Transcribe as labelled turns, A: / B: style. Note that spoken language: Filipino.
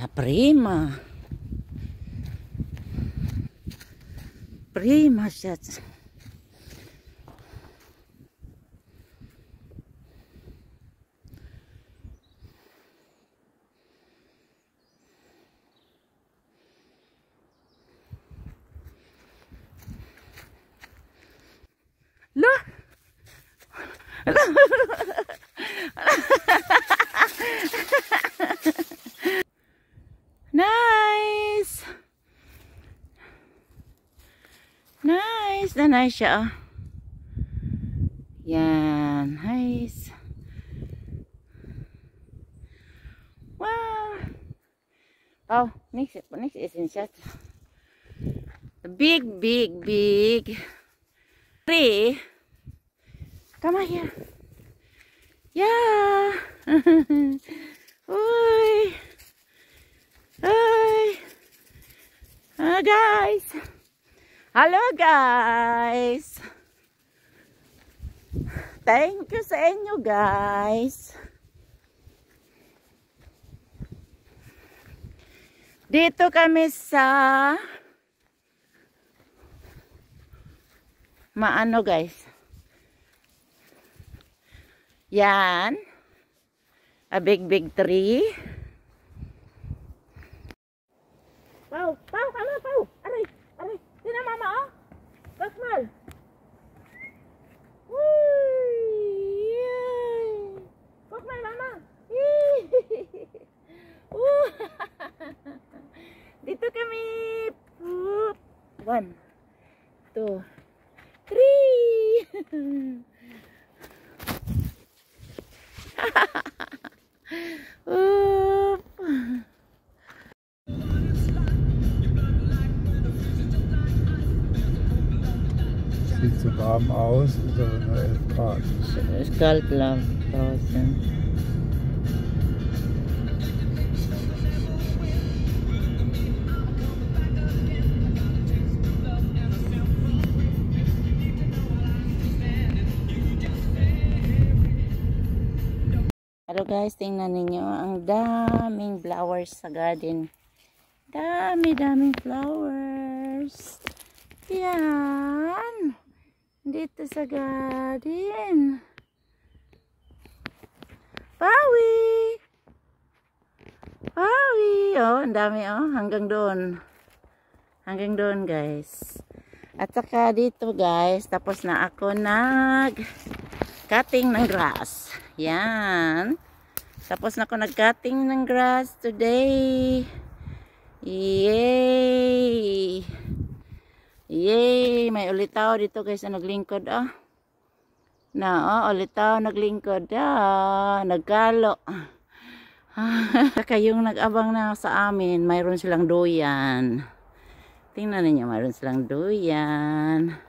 A: La prima. Prima siya. Lah. Nice. Nice na nice siya. Yan, nice. Wow. Oh, next is inside. Big tree. Come on here. Yeah. Uy. Hi. Guys. Hello guys. Thank you sa inyo guys. Dito kami sa Maano guys. Yan. A big tree. Pau, ano Pau? Aray. Sino mama oh? Kasmal. Kasmal mama. Dito kami. 1, 2, 3.
B: Sieht so warm aus, ist aber nur 11 Grad.
A: Es ist kalt lang draußen. Hello guys, tingnan ninyo ang daming flowers sa garden. Daming flowers. Yan. Dito sa garden. Pawi. Oh, ang dami oh. Hanggang doon guys. At saka dito guys, tapos na ako cutting ng grass. Yan. Tapos na ako nag-cutting ng grass today. Yay! Yay! May ulitaw dito guys na naglingkod oh. Ulitaw naglingkod nagkalo. Saka yung nag-abang na sa amin, mayroon silang duyan. Tingnan niyo, mayroon silang duyan.